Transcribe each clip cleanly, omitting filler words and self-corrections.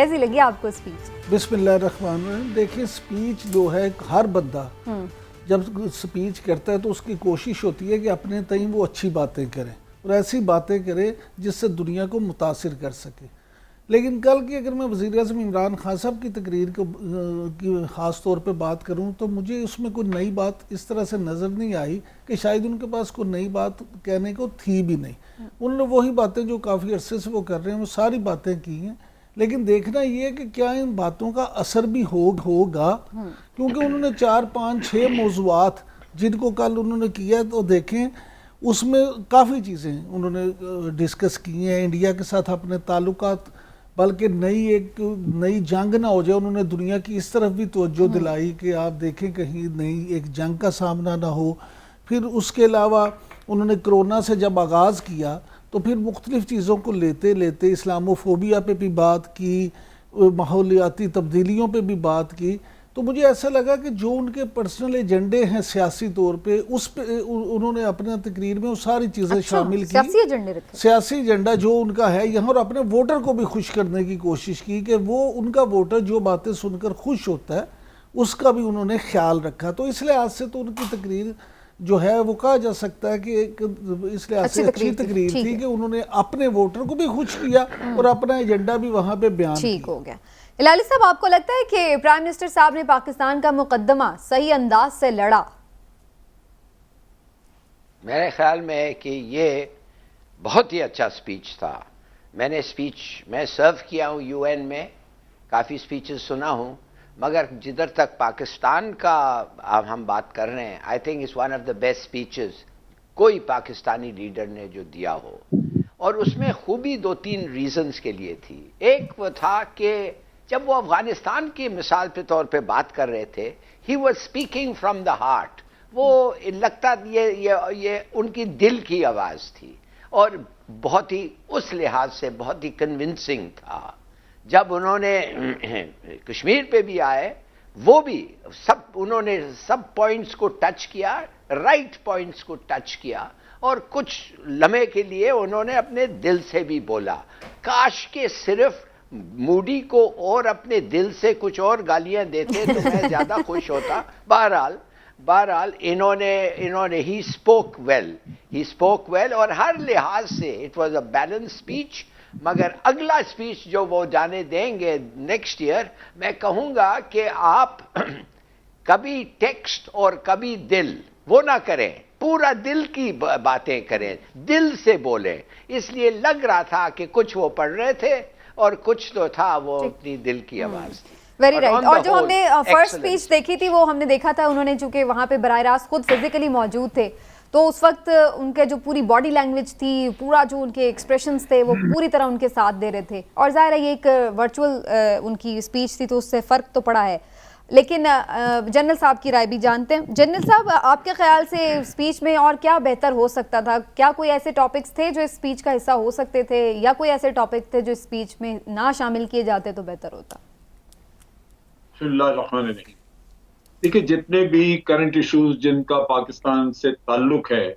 कैसी लगी आपको स्पीच? बिस्मिल्लाहिर्रहमानिर्रहीम। देखिए, स्पीच जो है, हर बंदा जब स्पीच करता है तो उसकी कोशिश होती है कि अपने तई वो अच्छी बातें करे और ऐसी बातें करे जिससे दुनिया को मुतासिर कर सके। लेकिन कल की अगर मैं वज़ीर-ए-आज़म इमरान खान साहब की तकरीर को की ख़ास तौर पे बात करूं तो मुझे उसमें कोई नई बात इस तरह से नज़र नहीं आई कि शायद उनके पास कोई नई बात कहने को थी भी नहीं। उन्होंने वही बातें जो काफ़ी अरसे से वो कर रहे हैं वो सारी बातें की हैं। लेकिन देखना ये है कि क्या इन बातों का असर भी होगा, क्योंकि उन्होंने 4, 5, 6 मौज़ूआत जिनको कल उन्होंने किया तो देखें उसमें काफ़ी चीज़ें उन्होंने डिस्कस की हैं। इंडिया के साथ अपने ताल्लुकात, बल्कि नई जंग ना हो जाए, उन्होंने दुनिया की इस तरफ भी तवज्जो दिलाई कि आप देखें कहीं नई एक जंग का सामना ना हो। फिर उसके अलावा उन्होंने कोरोना से जब आगाज़ किया तो फिर मुख्तलिफ़ चीज़ों को लेते लेते इस्लामोफोबिया पे भी बात की, माहौलियाती तब्दीलियों पे भी बात की। तो मुझे ऐसा लगा कि जो उनके पर्सनल एजेंडे हैं सियासी तौर पे, उस पे उन्होंने अपने तकरीर में वो सारी चीज़ें शामिल की। सियासी एजेंडे रखे, सियासी एजेंडा जो उनका है यहाँ, और अपने वोटर को भी खुश करने की कोशिश की कि वो उनका वोटर जो बातें सुनकर खुश होता है उसका भी उन्होंने ख्याल रखा। तो इस लिहाज से तो उनकी तकरीर जो है वो कहा जा सकता है कि एक इस लिहाज से अच्छी तकरीर थी कि उन्होंने अपने वोटर को भी खुश किया और अपना एजेंडा भी वहाँ पे बयान किया। ठीक हो गया। इलाली साहब, आपको लगता है कि प्राइम मिनिस्टर साहब ने पाकिस्तान का मुकद्दमा सही अंदाज से लड़ा? मेरे ख्याल में कि ये बहुत ही अच्छा स्पीच था। मैं सर्व किया हूँ यूएन में, काफ़ी स्पीचेस सुना हूँ, मगर जिधर तक पाकिस्तान का हम बात कर रहे हैं, I think it's one of the best speeches कोई पाकिस्तानी लीडर ने जो दिया हो। और उसमें खूबी 2-3 रीजंस के लिए थी। एक वो था कि जब वो अफगानिस्तान की मिसाल के तौर पे बात कर रहे थे, he was speaking from the heart. वो लगता ये उनकी दिल की आवाज़ थी और बहुत ही उस लिहाज से बहुत ही कन्विंसिंग था। जब उन्होंने कश्मीर पे भी आए, वो भी उन्होंने सब पॉइंट्स को टच किया, राइट पॉइंट्स को टच किया, और कुछ लम्हे के लिए उन्होंने अपने दिल से भी बोला। काश के सिर्फ मूडी को और अपने दिल से कुछ और गालियां देते तो मैं ज्यादा खुश होता। बहरहाल इन्होंने ही स्पोक वेल और हर लिहाज से it was a balance speech. मगर अगला स्पीच जो वो जाने देंगे नेक्स्ट ईयर, मैं कहूंगा कि आप कभी टेक्स्ट और कभी दिल वो ना करें, पूरा दिल की बातें करें, दिल से बोलें। इसलिए लग रहा था कि कुछ वो पढ़ रहे थे और कुछ तो था वो अपनी दिल की आवाज थी। Very right. और जो हमने फर्स्ट स्पीच देखी थी वो हमने देखा था, उन्होंने चूंकि वहां पे बराह रास्त खुद फिजिकली मौजूद थे, तो उस वक्त उनके जो पूरी बॉडी लैंग्वेज थी, पूरा जो उनके एक्सप्रेशंस थे, वो पूरी तरह उनके साथ दे रहे थे। और जाहिर है ये एक वर्चुअल उनकी स्पीच थी तो उससे फ़र्क तो पड़ा है। लेकिन जनरल साहब की राय भी जानते हैं। जनरल साहब, आपके ख्याल से स्पीच में और क्या बेहतर हो सकता था? क्या कोई ऐसे टॉपिक्स थे जो इस स्पीच का हिस्सा हो सकते थे, या कोई ऐसे टॉपिक थे जो स्पीच में ना शामिल किए जाते तो बेहतर होता? देखिए, जितने भी करंट इश्यूज जिनका पाकिस्तान से ताल्लुक है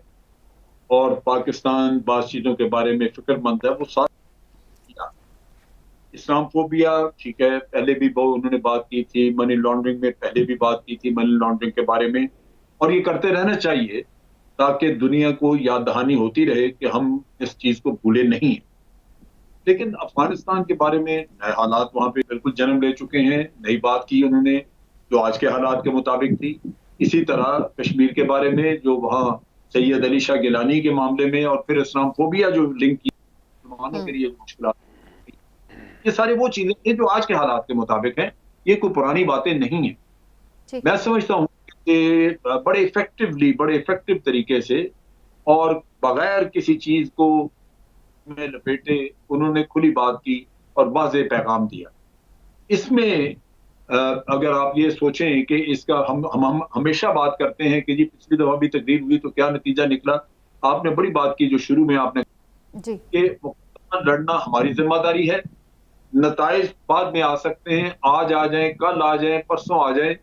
और पाकिस्तान बातचीतों के बारे में फिक्रमंद है, वो साथ इस्लामोफोबिया, ठीक है, पहले भी उन्होंने बात की थी, मनी लॉन्ड्रिंग में पहले भी बात की थी, मनी लॉन्ड्रिंग के बारे में, और ये करते रहना चाहिए ताकि दुनिया को याद दहानी होती रहे कि हम इस चीज को भूले नहीं। लेकिन अफगानिस्तान के बारे में नए हालात वहां पे बिल्कुल जन्म ले चुके हैं, नई बात की उन्होंने जो आज के हालात के मुताबिक थी। इसी तरह कश्मीर के बारे में जो वहाँ सैयद अली शाह गिलानी के मामले में, और फिर इस्लामोफोबिया जो लिंक की मुसलमानों के लिए मुश्किल, ये सारी वो चीजें हैं जो आज के हालात के मुताबिक हैं। ये कोई पुरानी बातें नहीं है। मैं समझता हूँ कि बड़े इफेक्टिव तरीके से और बगैर किसी चीज को में लपेटे उन्होंने खुली बात की और वाज़ेह पैगाम दिया। इसमें अगर आप ये सोचें कि इसका हम हमेशा बात करते हैं कि जी पिछली दफा भी तकरीर हुई तो क्या नतीजा निकला। आपने बड़ी बात की जो शुरू में आपने कि मुकदमा लड़ना हमारी जिम्मेदारी है, नताइज बाद में आ सकते हैं, आज आ जाए, कल आ जाए, परसों आ जाए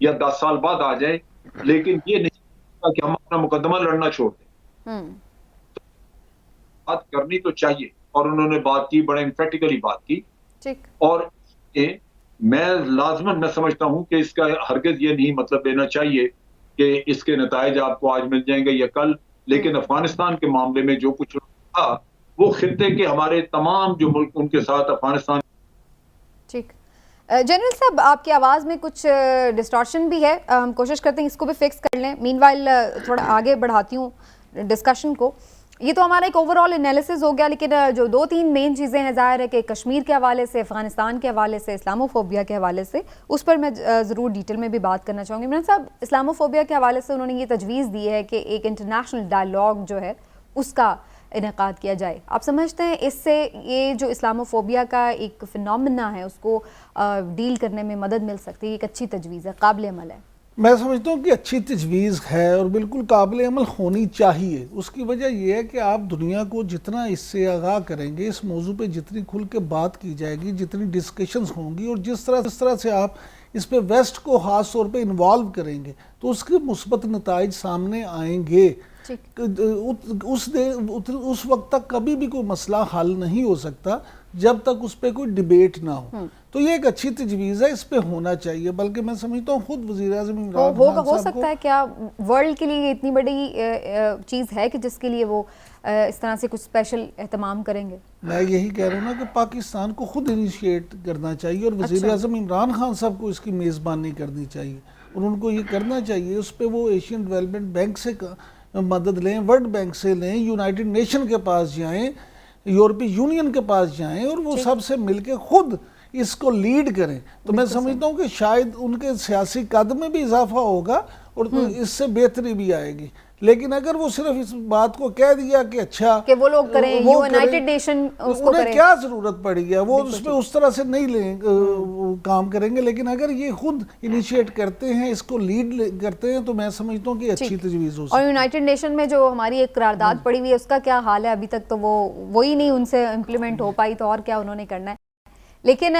या 10 साल बाद आ जाए, लेकिन ये नहीं कि हम अपना मुकदमा लड़ना छोड़ दें। बात करनी तो चाहिए और उन्होंने बात की, बड़े एम्फेटिकली बात की। और मैं लाजमन मैं समझता हूं कि इसका हरगिज ये नहीं मतलब लेना चाहिए कि इसके नताइज आपको आज मिल जाएंगे या कल, लेकिन अफगानिस्तान के मामले में जो कुछ था वो खित्ते के हमारे तमाम जो मुल्क उनके साथ अफगानिस्तान। ठीक, जनरल साहब आपकी आवाज़ में कुछ डिस्टॉर्शन भी है, हम कोशिश करते हैं इसको भी फिक्स कर लें। मीनवाइल थोड़ा आगे बढ़ाती हूँ डिस्कशन को। ये तो हमारा एक ओवरऑल एनालिसिस हो गया, लेकिन जो 2-3 मेन चीज़ें हैं, ज़ाहिर है कि कश्मीर के हवाले से, अफगानिस्तान के हवाले से, इस्लामोफोबिया के हवाले से, उस पर मैं ज़रूर डिटेल में भी बात करना चाहूँगी। इमरान साहब, इस्लामोफोबिया के हवाले से उन्होंने ये तजवीज़ दी है कि एक इंटरनेशनल डायलॉग जो है उसका इनेकाद किया जाए। आप समझते हैं इससे ये जो इस्लामोफोबिया का एक फिनोमेना है उसको डील करने में मदद मिल सकती है? एक अच्छी तजवीज़ है, काबिल अमल है? मैं समझता हूँ कि अच्छी तजवीज़ है और बिल्कुल काबिल अमल होनी चाहिए। उसकी वजह यह है कि आप दुनिया को जितना इससे आगाह करेंगे, इस मौजू पे जितनी खुल के बात की जाएगी, जितनी डिस्कशंस होंगी और जिस तरह से आप इस पे वेस्ट को ख़ास तौर पे इन्वॉल्व करेंगे तो उसके मुस्बत नताइज सामने आएंगे। उस वक्त तक कभी भी कोई मसला हल नहीं हो सकता जब तक उस पर कोई डिबेट ना हो। तो ये एक अच्छी तजवीज़ है, इस पे होना चाहिए। बल्कि मैं समझता हूँ खुद वज़ीर-ए-आज़म इमरान खान साहब हो सकता है क्या वर्ल्ड के लिए इतनी बड़ी चीज़ है कि जिसके लिए वो इस तरह से कुछ स्पेशल एहतमाम करेंगे? मैं यही कह रहा हूँ ना कि पाकिस्तान को खुद इनिशिएट करना चाहिए और वज़ीर-ए-आज़म इमरान खान साहब को इसकी मेज़बानी करनी चाहिए और उनको ये करना चाहिए। उस पर वो एशियन डेवलपमेंट बैंक से मदद लें, वर्ल्ड बैंक से लें, यूनाइटेड नेशन के पास जाएं, यूरोपीय यूनियन के पास जाएं और वो सबसे मिलके खुद इसको लीड करें। तो मैं समझता हूँ कि शायद उनके सियासी कद में भी इजाफा होगा और इससे बेहतरी भी आएगी। लेकिन अगर वो सिर्फ इस बात को कह दिया कि अच्छा कि वो लोग करें, यूनाइटेड नेशन उसको उन्हें करें, क्या जरूरत पड़ी है, वो उस पर उस तरह से नहीं काम करेंगे। लेकिन अगर ये खुद इनिशिएट करते हैं, इसको लीड करते हैं, तो मैं समझता हूँ कि अच्छी तजवीज़ हो सकती है। और यूनाइटेड नेशन में जो हमारी एक करारदाद पड़ी हुई है उसका क्या हाल है? अभी तक तो वो ही नहीं उनसे इम्प्लीमेंट हो पाई, तो और क्या उन्होंने करना है। लेकिन